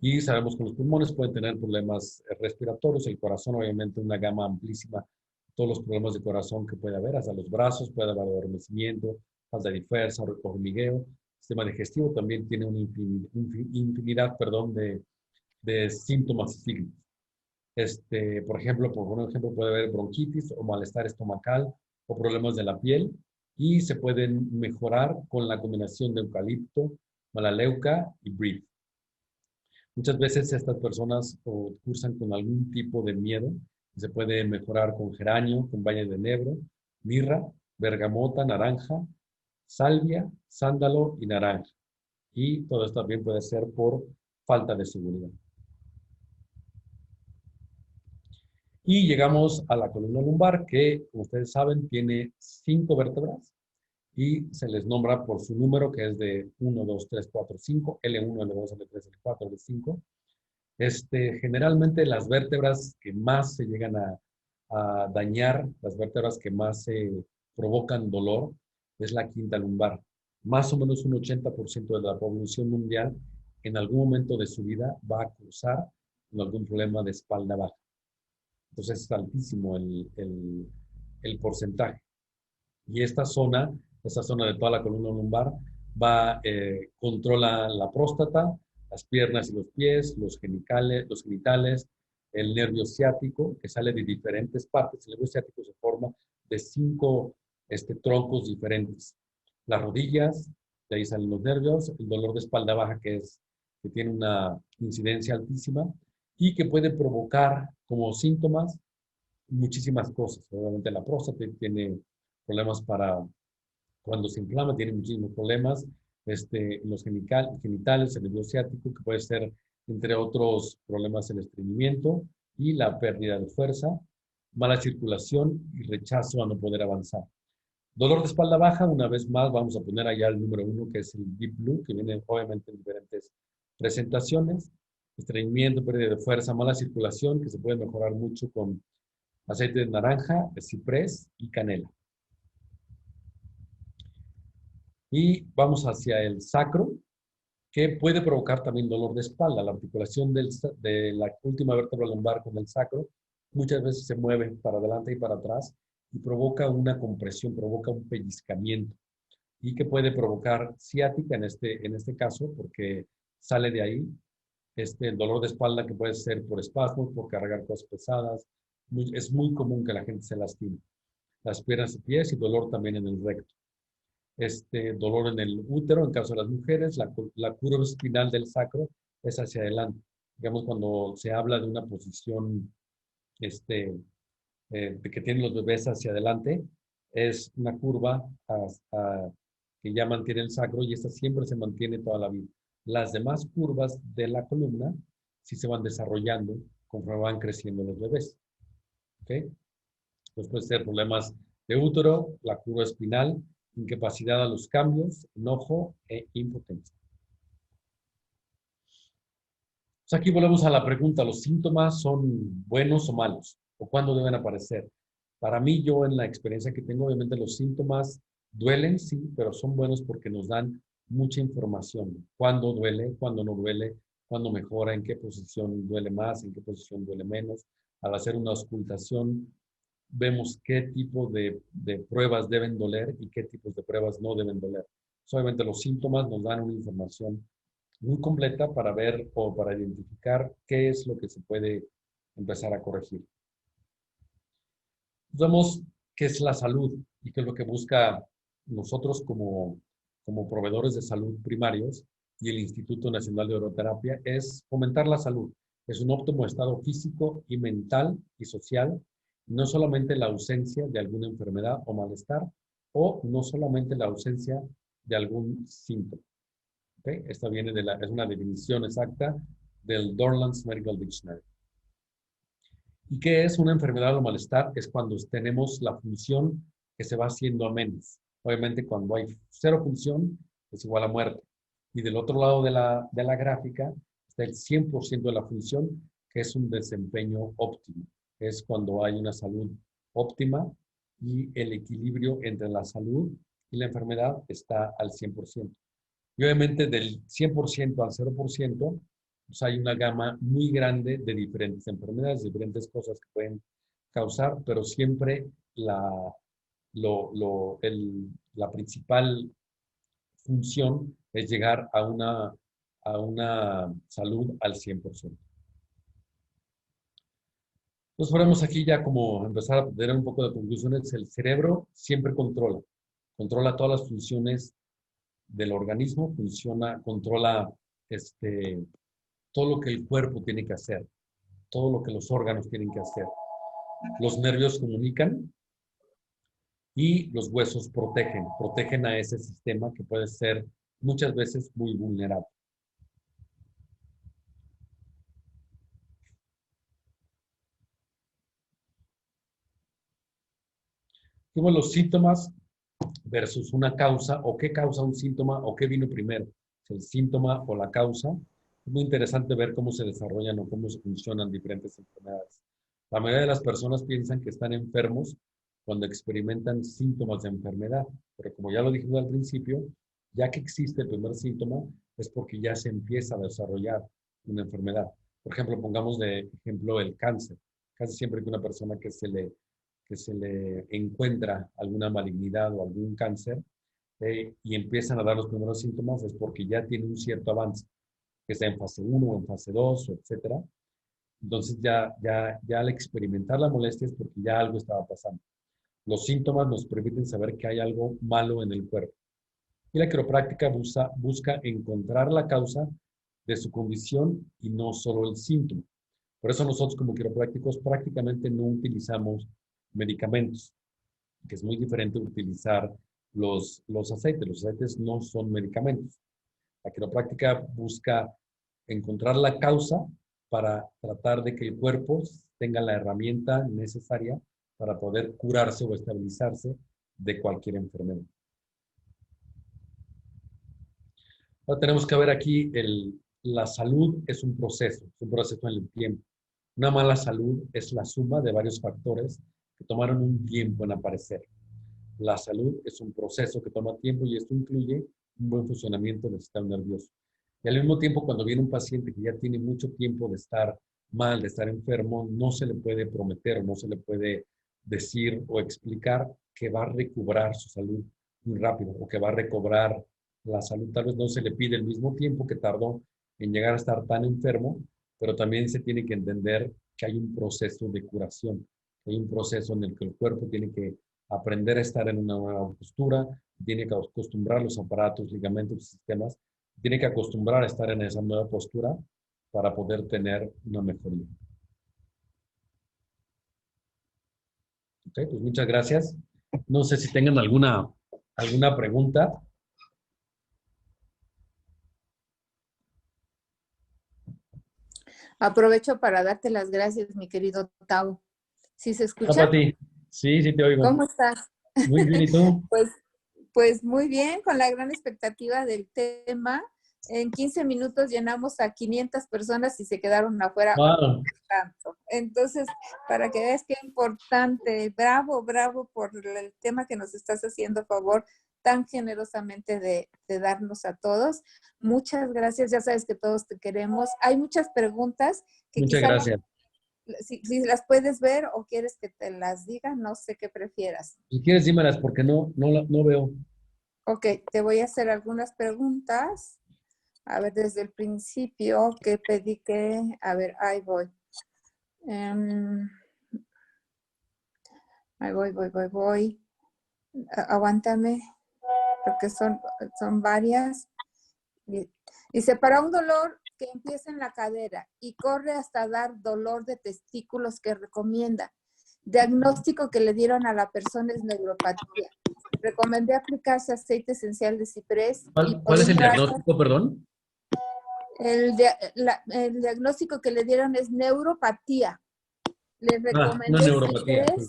Y sabemos que los pulmones pueden tener problemas respiratorios, el corazón obviamente una gama amplísima de todos los problemas de corazón que puede haber, hasta los brazos, puede haber adormecimiento, falta de fuerza, hormigueo. El sistema digestivo también tiene una infinidad, perdón, de síntomas y signos. Por ejemplo, por un ejemplo, puede haber bronquitis o malestar estomacal o problemas de la piel y se pueden mejorar con la combinación de eucalipto, melaleuca y Breathe. Muchas veces estas personas cursan con algún tipo de miedo. Se puede mejorar con geranio, con baño de enebro, mirra, bergamota, naranja, salvia, sándalo y naranja. Y todo esto también puede ser por falta de seguridad. Y llegamos a la columna lumbar, que, como ustedes saben, tiene 5 vértebras y se les nombra por su número, que es de 1, 2, 3, 4, 5, L1, L2, L3, L4, L5. Generalmente las vértebras que más se llegan a dañar, las vértebras que más provocan dolor, es la quinta lumbar. Más o menos un 80% de la población mundial en algún momento de su vida va a cruzar con algún problema de espalda baja. Entonces es altísimo el porcentaje. Y esta zona de toda la columna lumbar, controla la próstata, las piernas y los pies, los genitales, el nervio ciático, que sale de diferentes partes. El nervio ciático se forma de 5 troncos diferentes. Las rodillas, de ahí salen los nervios, el dolor de espalda baja, que tiene una incidencia altísima y que puede provocar como síntomas muchísimas cosas. Obviamente la próstata tiene problemas para cuando se inflama, tiene muchísimos problemas. Los genitales, el nervio ciático, que puede ser, entre otros problemas, el estreñimiento y la pérdida de fuerza, mala circulación y rechazo a no poder avanzar. Dolor de espalda baja, una vez más, vamos a poner allá el número 1, que es el Deep Blue, que viene obviamente en diferentes presentaciones. Estreñimiento, pérdida de fuerza, mala circulación, que se puede mejorar mucho con aceite de naranja, de ciprés y canela. Y vamos hacia el sacro, que puede provocar también dolor de espalda. La articulación de la última vértebra lumbar con el sacro muchas veces se mueve para adelante y para atrás y provoca una compresión, provoca un pellizcamiento y que puede provocar ciática en este caso, porque sale de ahí el dolor de espalda, que puede ser por espasmos, por cargar cosas pesadas. Es muy común que la gente se lastime. Las piernas y pies y dolor también en el recto. Dolor en el útero, en caso de las mujeres, la curva espinal del sacro es hacia adelante. Digamos, cuando se habla de una posición que tienen los bebés hacia adelante, es una curva que ya mantiene el sacro y esta siempre se mantiene toda la vida. Las demás curvas de la columna sí se van desarrollando conforme van creciendo los bebés. ¿Okay? Entonces puede ser problemas de útero, la curva espinal, incapacidad a los cambios, enojo e impotencia. Entonces aquí volvemos a la pregunta, ¿los síntomas son buenos o malos? ¿O cuándo deben aparecer? Para mí, yo en la experiencia que tengo, obviamente los síntomas duelen, sí, pero son buenos porque nos dan mucha información. ¿Cuándo duele? ¿Cuándo no duele? ¿Cuándo mejora? ¿En qué posición duele más? ¿En qué posición duele menos? Al hacer una auscultación, vemos qué tipo de pruebas deben doler y qué tipos de pruebas no deben doler. Obviamente los síntomas nos dan una información muy completa para ver o para identificar qué es lo que se puede empezar a corregir. Vemos qué es la salud y qué es lo que busca nosotros como proveedores de salud primarios y el Instituto Nacional de Oroterapia, es fomentar la salud. Es un óptimo estado físico y mental y social, no solamente la ausencia de alguna enfermedad o malestar, o no solamente la ausencia de algún síntoma. ¿Okay? Esta viene es una definición exacta del Dorland's Medical Dictionary. ¿Y qué es una enfermedad o malestar? Es cuando tenemos la función que se va haciendo a menos. Obviamente, cuando hay 0 función, es igual a muerte. Y del otro lado de la gráfica está el 100% de la función, que es un desempeño óptimo. Es cuando hay una salud óptima y el equilibrio entre la salud y la enfermedad está al 100%. Y obviamente del 100% al 0%, pues hay una gama muy grande de diferentes enfermedades, diferentes cosas que pueden causar, pero siempre la principal función es llegar a una salud al 100%. Entonces, podemos aquí ya como empezar a tener un poco de conclusiones. El cerebro siempre controla todas las funciones del organismo, controla todo lo que el cuerpo tiene que hacer, todo lo que los órganos tienen que hacer. Los nervios comunican y los huesos protegen a ese sistema que puede ser muchas veces muy vulnerable. Como los síntomas versus una causa, o qué causa un síntoma, o qué vino primero, el síntoma o la causa. Es muy interesante ver cómo se desarrollan o cómo se funcionan diferentes enfermedades. La mayoría de las personas piensan que están enfermos cuando experimentan síntomas de enfermedad, pero como ya lo dijimos al principio, ya que existe el primer síntoma, es porque ya se empieza a desarrollar una enfermedad. Por ejemplo, pongamos de ejemplo el cáncer. Casi siempre que una persona que se le encuentra alguna malignidad o algún cáncer y empiezan a dar los primeros síntomas es porque ya tiene un cierto avance, que sea en fase 1 o en fase 2, etcétera. Entonces ya al experimentar la molestia es porque ya algo estaba pasando. Los síntomas nos permiten saber que hay algo malo en el cuerpo. Y la quiropráctica busca encontrar la causa de su condición y no solo el síntoma. Por eso nosotros como quiroprácticos prácticamente no utilizamos medicamentos, que es muy diferente utilizar los aceites. Los aceites no son medicamentos. La quiropráctica busca encontrar la causa para tratar de que el cuerpo tenga la herramienta necesaria para poder curarse o estabilizarse de cualquier enfermedad. Ahora tenemos que ver aquí, la salud es un proceso en el tiempo. Una mala salud es la suma de varios factores que tomaron un tiempo en aparecer. La salud es un proceso que toma tiempo y esto incluye un buen funcionamiento del sistema nervioso. Y al mismo tiempo, cuando viene un paciente que ya tiene mucho tiempo de estar mal, de estar enfermo, no se le puede prometer o no se le puede decir o explicar que va a recobrar su salud muy rápido o que va a recobrar la salud. Tal vez no se le pide el mismo tiempo que tardó en llegar a estar tan enfermo, pero también se tiene que entender que hay un proceso de curación, hay un proceso en el que el cuerpo tiene que aprender a estar en una nueva postura, tiene que acostumbrar los aparatos, ligamentos y sistemas, tiene que acostumbrar a estar en esa nueva postura para poder tener una mejoría. Ok, pues muchas gracias. No sé si tengan alguna pregunta. Aprovecho para darte las gracias, mi querido Tao. ¿Sí se Hola, escucha? Pati. Sí, sí te oigo. ¿Cómo estás? Muy bien, ¿y tú? Pues, pues muy bien, con la gran expectativa del tema. En 15 minutos llenamos a 500 personas y se quedaron afuera Wow. tanto. Entonces, para que veas qué importante, bravo, bravo por el tema que nos estás haciendo favor tan generosamente de darnos a todos. Muchas gracias, ya sabes que todos te queremos. Hay muchas preguntas que Muchas quizás gracias. si las puedes ver o quieres que te las diga, no sé qué prefieras. Si quieres, dímelas porque no veo. Ok, te voy a hacer algunas preguntas. A ver, desde el principio que pedí que, a ver, ahí voy. Ahí voy. Aguántame, porque son varias. Dice, para un dolor que empieza en la cadera y corre hasta dar dolor de testículos que recomienda. Diagnóstico que le dieron a la persona es neuropatía. Recomendé aplicarse aceite esencial de ciprés y por ¿Cuál es un el rato diagnóstico, perdón? el diagnóstico que le dieron es neuropatía. Le Una recomendé neuropatía. ciprés,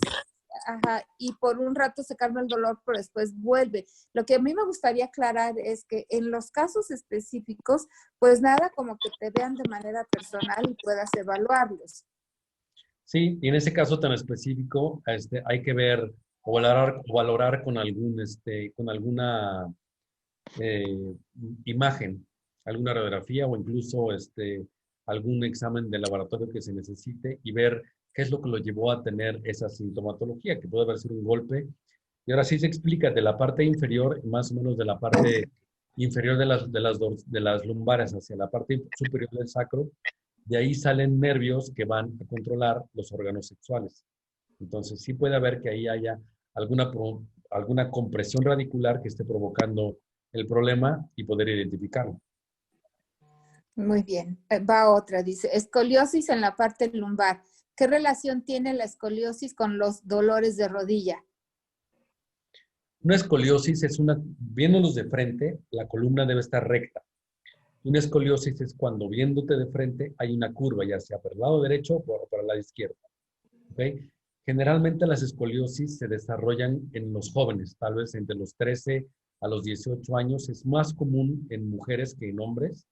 ajá, y por un rato se calma el dolor, pero después vuelve. Lo que a mí me gustaría aclarar es que en los casos específicos, pues nada como que te vean de manera personal y puedas evaluarlos. Sí, y en ese caso tan específico, hay que ver o valorar con alguna eh, imagen, alguna radiografía o incluso algún examen de laboratorio que se necesite y ver qué es lo que lo llevó a tener esa sintomatología, que puede haber sido un golpe. Y ahora sí se explica de la parte inferior, más o menos de la parte inferior de las lumbares hacia la parte superior del sacro, de ahí salen nervios que van a controlar los órganos sexuales. Entonces sí puede haber que ahí haya alguna compresión radicular que esté provocando el problema y poder identificarlo. Muy bien. Va otra, dice, escoliosis en la parte lumbar. ¿Qué relación tiene la escoliosis con los dolores de rodilla? Una escoliosis es viéndonos de frente, la columna debe estar recta. Una escoliosis es cuando viéndote de frente hay una curva, ya sea por el lado derecho o por el lado izquierdo. ¿Okay? Generalmente las escoliosis se desarrollan en los jóvenes, tal vez entre los 13 a los 18 años. Es más común en mujeres que en hombres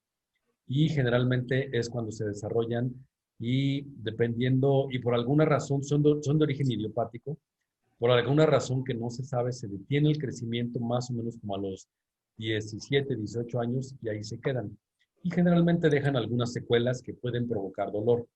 y generalmente es cuando se desarrollan y dependiendo, y por alguna razón son de origen idiopático, por alguna razón que no se sabe, se detiene el crecimiento más o menos como a los 17, 18 años y ahí se quedan. Y generalmente dejan algunas secuelas que pueden provocar dolor.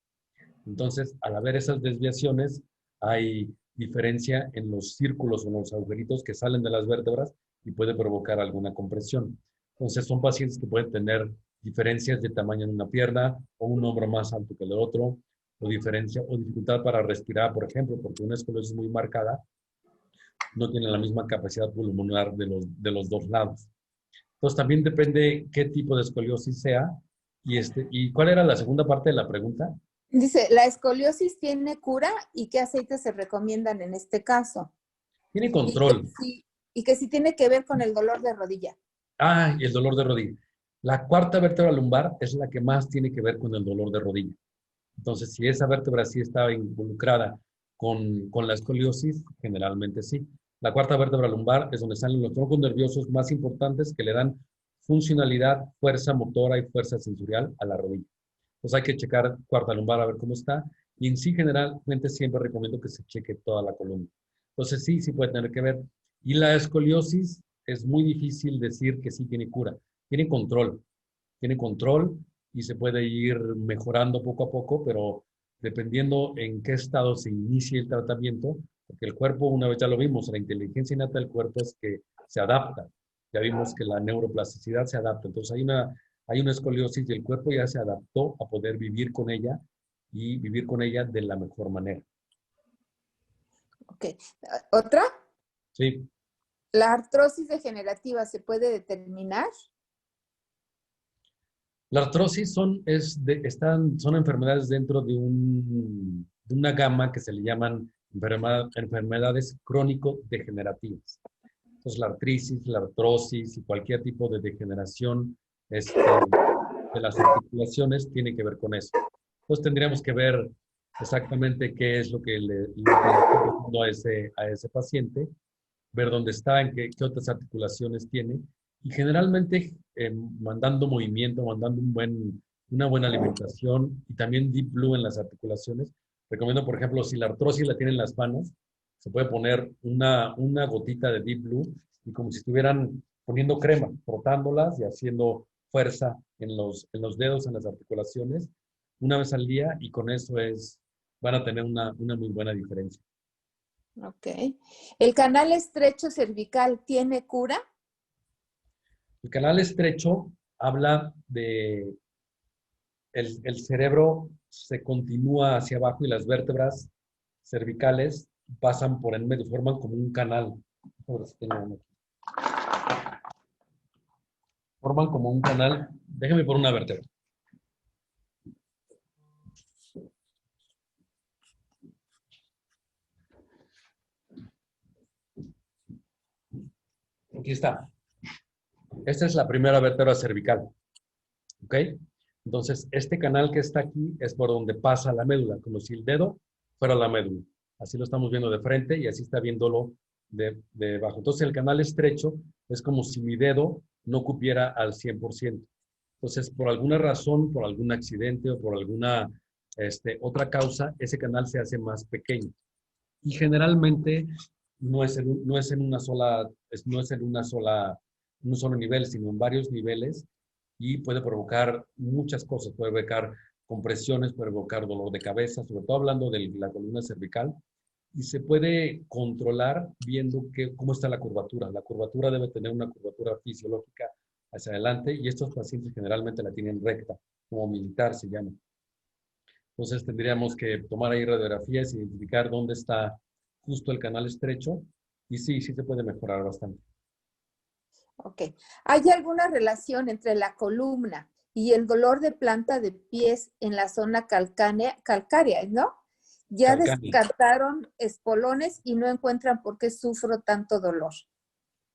Entonces, al haber esas desviaciones, hay diferencia en los círculos o en los agujeritos que salen de las vértebras y puede provocar alguna compresión. Entonces, son pacientes que pueden tener diferencias de tamaño en una pierna o un hombro más alto que el otro, o diferencia o dificultad para respirar, por ejemplo, porque una escoliosis muy marcada no tiene la misma capacidad pulmonar de los dos lados. Entonces, también depende qué tipo de escoliosis sea. ¿Y cuál era la segunda parte de la pregunta? Dice, ¿la escoliosis tiene cura y qué aceites se recomiendan en este caso? Tiene control. Y que sí tiene que ver con el dolor de rodilla. Ah, y el dolor de rodilla. La cuarta vértebra lumbar es la que más tiene que ver con el dolor de rodilla. Entonces, si esa vértebra sí está involucrada con la escoliosis, generalmente sí. La cuarta vértebra lumbar es donde salen los troncos nerviosos más importantes que le dan funcionalidad, fuerza motora y fuerza sensorial a la rodilla. Entonces hay que checar cuarta lumbar a ver cómo está. Y en sí, generalmente siempre recomiendo que se cheque toda la columna. Entonces sí, sí puede tener que ver. Y la escoliosis es muy difícil decir que sí tiene cura. Tiene control y se puede ir mejorando poco a poco, pero dependiendo en qué estado se inicie el tratamiento, porque el cuerpo, una vez ya lo vimos, la inteligencia innata del cuerpo es que se adapta. Ya vimos que la neuroplasticidad se adapta. Entonces hay una escoliosis y el cuerpo ya se adaptó a poder vivir con ella y vivir con ella de la mejor manera. Ok. ¿Otra? Sí. ¿La artrosis degenerativa se puede determinar? La artrosis son enfermedades dentro de una gama que se le llaman enfermedades crónico-degenerativas. Entonces, la artritis, la artrosis y cualquier tipo de degeneración de las articulaciones tiene que ver con eso. Entonces, tendríamos que ver exactamente qué es lo que le está pasando a ese paciente, ver dónde está, qué otras articulaciones tiene, y generalmente mandando movimiento, mandando una buena alimentación y también Deep Blue en las articulaciones. Recomiendo, por ejemplo, si la artrosis la tienen en las manos, se puede poner una gotita de Deep Blue y como si estuvieran poniendo crema, frotándolas y haciendo fuerza en los dedos, en las articulaciones, una vez al día y con eso van a tener una muy buena diferencia. Ok. ¿El canal estrecho cervical tiene cura? El canal estrecho habla de el cerebro se continúa hacia abajo y las vértebras cervicales pasan por en medio, forman como un canal. Forman como un canal. Déjame por una vértebra. Aquí está. Esta es la primera vértebra cervical. ¿Ok? Entonces, este canal que está aquí es por donde pasa la médula, como si el dedo fuera la médula. Así lo estamos viendo de frente y así está viéndolo de abajo. Entonces, el canal estrecho es como si mi dedo no cupiera al 100%. Entonces, por alguna razón, por algún accidente o por alguna otra causa, ese canal se hace más pequeño. Y generalmente no es en una sola, no es en un solo nivel, sino en varios niveles y puede provocar muchas cosas. Puede provocar compresiones puede provocar dolor de cabeza, sobre todo hablando de la columna cervical, y se puede controlar viendo cómo está la curvatura. La curvatura debe tener una curvatura fisiológica hacia adelante y estos pacientes generalmente la tienen recta, como militar se llama. Entonces tendríamos que tomar ahí radiografías, identificar dónde está justo el canal estrecho y sí, sí se puede mejorar bastante. Ok. ¿Hay alguna relación entre la columna y el dolor de planta de pies en la zona calcárea, ¿no? Ya Calcánea. descartaron espolones y no encuentran por qué sufro tanto dolor.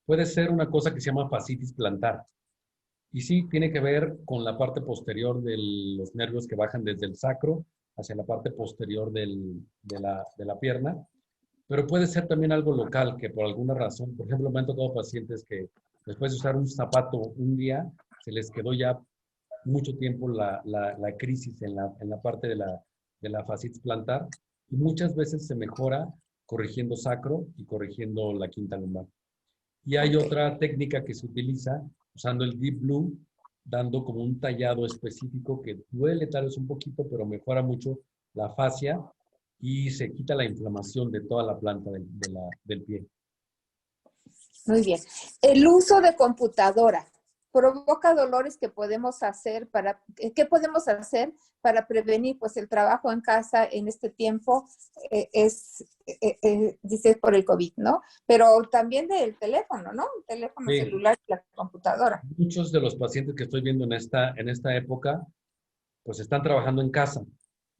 Puede ser una cosa que se llama fascitis plantar. Y sí, tiene que ver con la parte posterior de los nervios que bajan desde el sacro hacia la parte posterior de la pierna. Pero puede ser también algo local, que por alguna razón, por ejemplo, me han tocado pacientes que después de usar un zapato un día, se les quedó ya mucho tiempo la crisis en la parte de la fascitis plantar. Y muchas veces se mejora corrigiendo sacro y corrigiendo la quinta lumbar. Y hay Ok. otra técnica que se utiliza usando el Deep Blue, dando como un tallado específico que duele tal vez un poquito, pero mejora mucho la fascia y se quita la inflamación de toda la planta del pie. Muy bien. El uso de computadora provoca dolores que podemos hacer ¿qué podemos hacer para prevenir? Pues el trabajo en casa en este tiempo dice por el COVID, ¿no? Pero también del teléfono, ¿no? El teléfono Sí, celular y la computadora. muchos de los pacientes que estoy viendo en esta época, pues están trabajando en casa,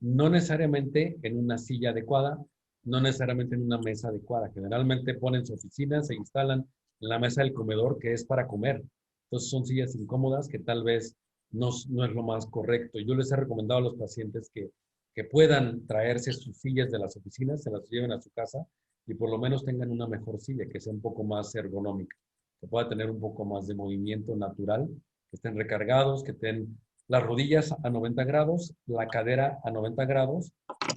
no necesariamente en una silla adecuada, no necesariamente en una mesa adecuada. Generalmente ponen su oficina, se instalan en la mesa del comedor, que es para comer. Entonces son sillas incómodas que tal vez no es lo más correcto. Yo les he recomendado a los pacientes que puedan traerse sus sillas de las oficinas, se las lleven a su casa y por lo menos tengan una mejor silla, que sea un poco más ergonómica, que pueda tener un poco más de movimiento natural, que estén recargados, que estén las rodillas a 90 grados, la cadera a 90 grados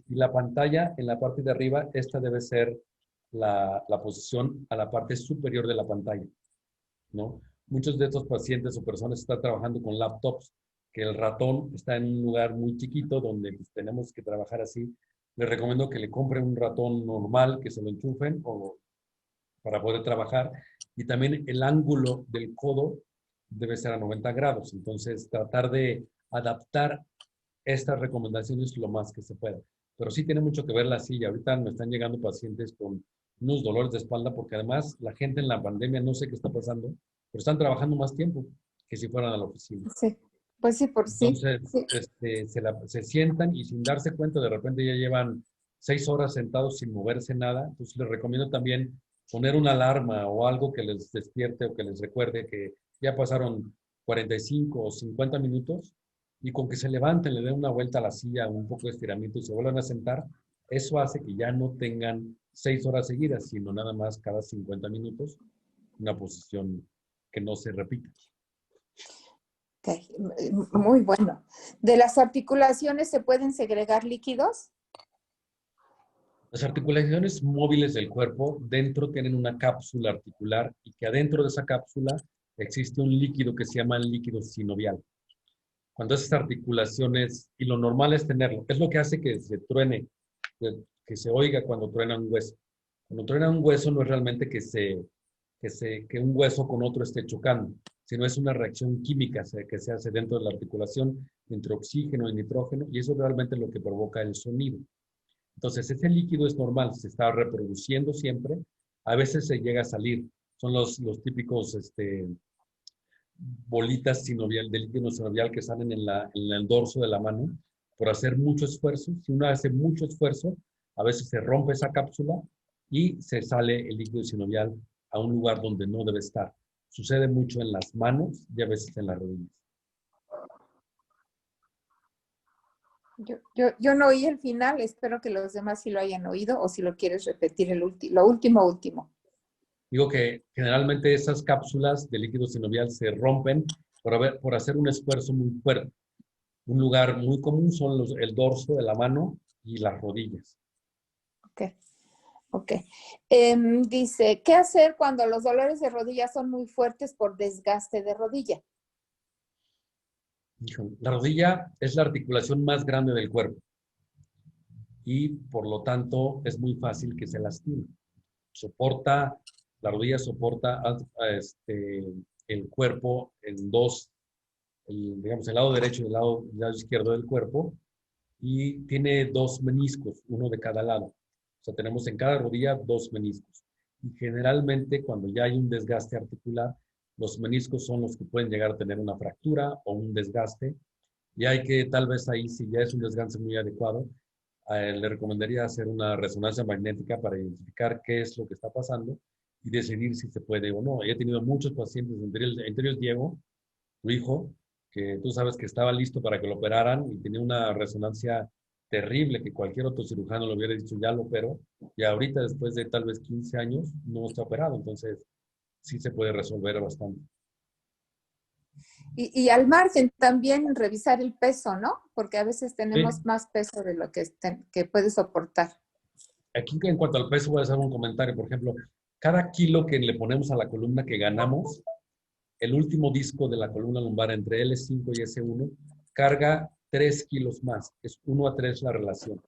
y la pantalla en la parte de arriba, esta debe ser la posición a la parte superior de la pantalla, ¿no? Muchos de estos pacientes o personas están trabajando con laptops, que el ratón está en un lugar muy chiquito donde pues, tenemos que trabajar así. Les recomiendo que le compren un ratón normal, que se lo enchufen o para poder trabajar. Y también el ángulo del codo debe ser a 90 grados. Entonces, tratar de adaptar estas recomendaciones lo más que se pueda. Pero sí tiene mucho que ver la silla. Ahorita me están llegando pacientes con unos dolores de espalda porque además la gente en la pandemia no sé qué está pasando, pero están trabajando más tiempo que si fueran a la oficina. Sí, pues sí, por sí. Entonces, Sí. se sientan y sin darse cuenta, de repente ya llevan 6 horas sentados sin moverse nada. Entonces, les recomiendo también poner una alarma o algo que les despierte o que les recuerde que ya pasaron 45 o 50 minutos y con que se levanten, le den una vuelta a la silla, un poco de estiramiento y se vuelvan a sentar, eso hace que ya no tengan 6 horas seguidas, sino nada más cada 50 minutos, una posición que no se repita. Ok, muy bueno. ¿De las articulaciones se pueden segregar líquidos? Las articulaciones móviles del cuerpo dentro tienen una cápsula articular y que adentro de esa cápsula existe un líquido que se llama líquido sinovial. Cuando esas articulaciones, y lo normal es tenerlo, es lo que hace que se truene, que se oiga cuando truena un hueso. Cuando truena un hueso no es realmente que un hueso con otro esté chocando, sino es una reacción química que se hace dentro de la articulación entre oxígeno y nitrógeno, y eso realmente es lo que provoca el sonido. Entonces, ese líquido es normal, se está reproduciendo siempre, a veces se llega a salir. Son los típicos bolitas sinovial, de líquido sinovial que salen en el dorso de la mano por hacer mucho esfuerzo. Si uno hace mucho esfuerzo, a veces se rompe esa cápsula y se sale el líquido sinovial a un lugar donde no debe estar. Sucede mucho en las manos y a veces en las rodillas. Yo no oí el final, espero que los demás sí lo hayan oído o si lo quieres repetir lo último. Digo que generalmente esas cápsulas de líquido sinovial se rompen por hacer un esfuerzo muy fuerte. Un lugar muy común son el dorso de la mano y las rodillas. Ok, ok. Dice, ¿qué hacer cuando los dolores de rodilla son muy fuertes por desgaste de rodilla? Híjole, la rodilla es la articulación más grande del cuerpo y por lo tanto es muy fácil que se lastime. Soporta, la rodilla soporta el cuerpo en dos, digamos, el lado derecho y el lado izquierdo del cuerpo, y tiene dos meniscos, uno de cada lado. O sea, tenemos en cada rodilla dos meniscos. Y generalmente cuando ya hay un desgaste articular, los meniscos son los que pueden llegar a tener una fractura o un desgaste. Y hay que, tal vez ahí, si ya es un desgaste muy adecuado, le recomendaría hacer una resonancia magnética para identificar qué es lo que está pasando y decidir si se puede o no. He tenido muchos pacientes, entre ellos Diego, tu hijo, que tú sabes que estaba listo para que lo operaran y tenía una resonancia terrible que cualquier otro cirujano le hubiera dicho, ya lo operó, y ahorita después de tal vez 15 años no está operado, entonces sí se puede resolver bastante. Y al margen también revisar el peso, ¿no? Porque a veces Sí. tenemos más peso de lo que puede soportar. Aquí en cuanto al peso voy a hacer un comentario, por ejemplo, cada kilo que le ponemos a la columna que ganamos, el último disco de la columna lumbar entre L5 y S1 carga 3 kilos más. Es 1 a 3 la relación.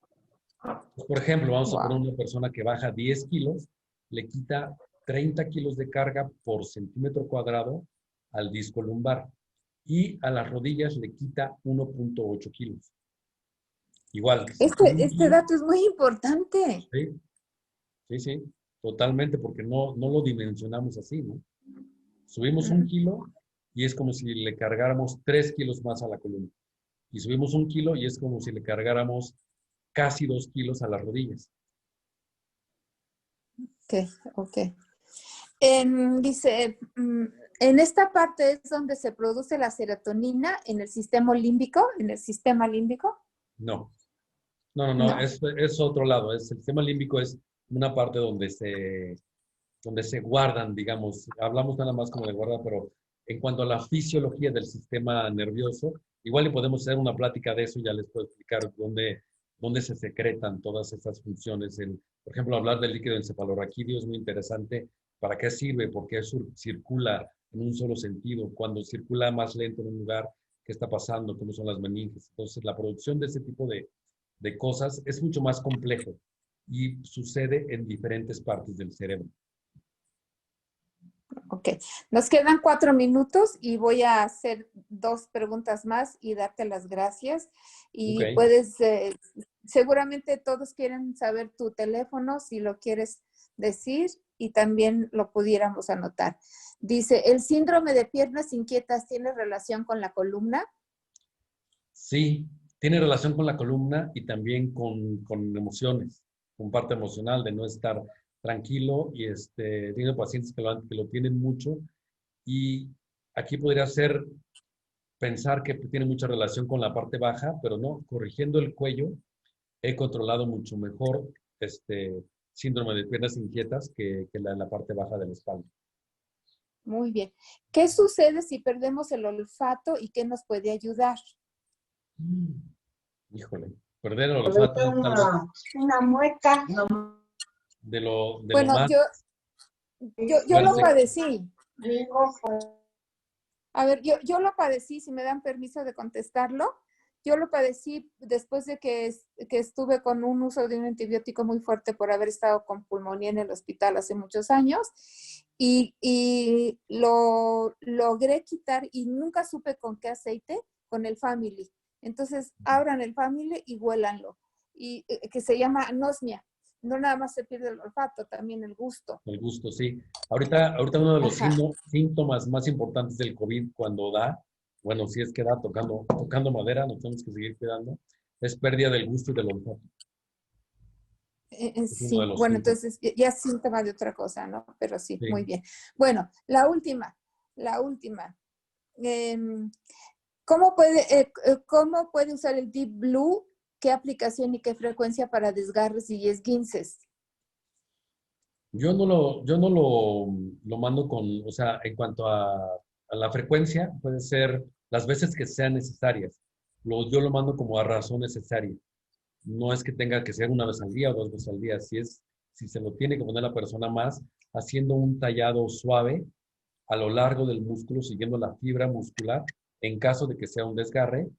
Pues, por ejemplo, vamos a poner Wow. una persona que baja 10 kilos, le quita 30 kilos de carga por centímetro cuadrado al disco lumbar y a las rodillas le quita 1,8 kilos. Igual, si sube un Este kilo, dato es muy importante. sí, sí, sí, totalmente, porque no lo dimensionamos así, ¿no? Subimos un Mm, kilo y es como si le cargáramos 3 kilos más a la columna. Y subimos un kilo y es como si le cargáramos casi 2 kilos a las rodillas. ok, ok. Dice, en esta parte es donde se produce la serotonina en el sistema límbico, en el sistema límbico. No, no, No. es otro lado. El sistema límbico es una parte donde se guardan, digamos, hablamos nada más como de guarda, pero en cuanto a la fisiología del sistema nervioso, igual le podemos hacer una plática de eso, ya les puedo explicar dónde se secretan todas estas funciones. Por ejemplo, hablar del líquido encefalorraquídeo es muy interesante. ¿Para qué sirve? ¿Por qué circula en un solo sentido? Cuando circula más lento en un lugar, ¿qué está pasando? ¿Cómo son las meninges? Entonces, la producción de ese tipo de cosas es mucho más complejo y sucede en diferentes partes del cerebro. Ok, nos quedan 4 minutos y voy a hacer 2 preguntas más y darte las gracias. Ok. Y puedes, seguramente todos quieren saber tu teléfono, si lo quieres decir, y también lo pudiéramos anotar. Dice, ¿el síndrome de piernas inquietas tiene relación con la columna? Sí, tiene relación con la columna y también con emociones, con parte emocional de no estar tranquilo y tiene pacientes que lo tienen mucho y aquí podría ser pensar que tiene mucha relación con la parte baja, pero no, corrigiendo el cuello he controlado mucho mejor síndrome de piernas inquietas que la parte baja de la espalda. Muy bien. ¿Qué sucede si perdemos el olfato y qué nos puede ayudar? Mm, Híjole, perder el olfato es tal vez Una mueca. de lo Bueno, más yo lo fuerte. padecí. A ver, yo lo padecí, si me dan permiso de contestarlo. Yo lo padecí después de que estuve con un uso de un antibiótico muy fuerte por haber estado con pulmonía en el hospital hace muchos años y lo logré quitar y nunca supe con qué aceite, con el Family. Entonces, abran el Family y huélanlo. Y que se llama anosmia. No nada más se pierde el olfato, también el gusto. El gusto, sí. Ahorita uno de los Ajá. síntomas más importantes del COVID cuando da, bueno, si es que da tocando madera, nos tenemos que seguir cuidando, es pérdida del gusto y del olfato. Es uno de Sí, los bueno, síntomas. entonces ya es síntoma de otra cosa, ¿no? Pero sí, muy Sí. bien. Bueno, la última. Em, ¿Cómo puede usar el Deep Blue? ¿Qué aplicación y qué frecuencia para desgarres y esguinces? Yo no lo mando o sea, en cuanto a la frecuencia, puede ser las veces que sean necesarias. Yo lo mando como a razón necesaria. No es que tenga que ser una vez al día o 2 veces al día. Si se lo tiene que poner la persona más, haciendo un tallado suave a lo largo del músculo, siguiendo la fibra muscular, en caso de que sea un desgarre,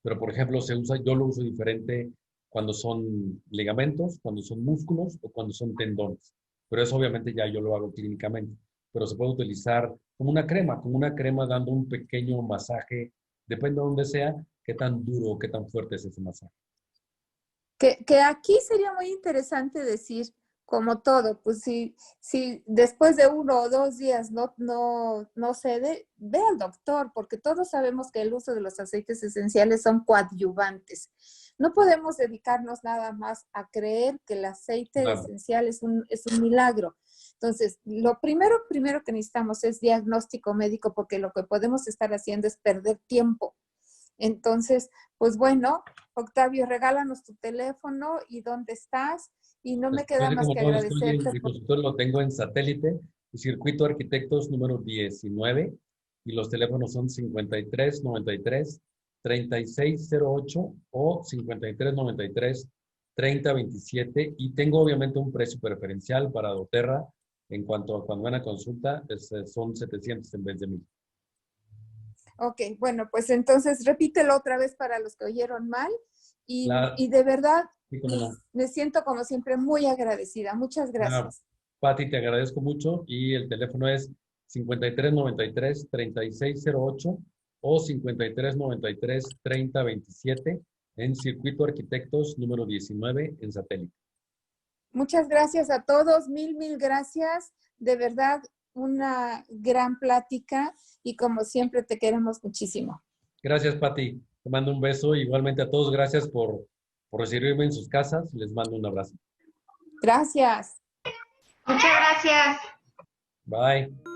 pero por ejemplo yo lo uso diferente cuando son ligamentos, cuando son músculos o cuando son tendones. Pero eso obviamente ya yo lo hago clínicamente. Pero se puede utilizar como una crema dando un pequeño masaje, depende de dónde sea, qué tan duro o qué tan fuerte es ese masaje. Que aquí sería muy interesante decir, como todo, pues si después de 1 o 2 días no cede, ve al doctor, porque todos sabemos que el uso de los aceites esenciales son coadyuvantes. No podemos dedicarnos nada más a creer que el aceite Claro, esencial es un milagro. Entonces, lo primero que necesitamos es diagnóstico médico, porque lo que podemos estar haciendo es perder tiempo. Entonces, pues bueno, Octavio, regálanos tu teléfono y dónde estás. Y no me queda después de más como que no, estoy agradecerte mi por... consultorio lo tengo en satélite, el Circuito Arquitectos número 19, y los teléfonos son 5393-3608 o 5393-3027, y tengo obviamente un precio preferencial para doTERRA en cuanto a cuando van a consulta, son 700 en vez de 1000. Ok, bueno, pues entonces repítelo otra vez para los que oyeron mal. La, Y de verdad, sí, cómo no. me siento como siempre muy agradecida. Muchas Ah, gracias. Pati, te agradezco mucho y el teléfono es 5393-3608 o 5393-3027 en Circuito Arquitectos número 19 en satélite. Muchas gracias a todos. Mil gracias. De verdad, una gran plática y como siempre te queremos muchísimo. Gracias, Pati. Te mando un beso. Igualmente a todos, gracias por recibirme en sus casas. Les mando un abrazo. Gracias. Muchas gracias. Bye.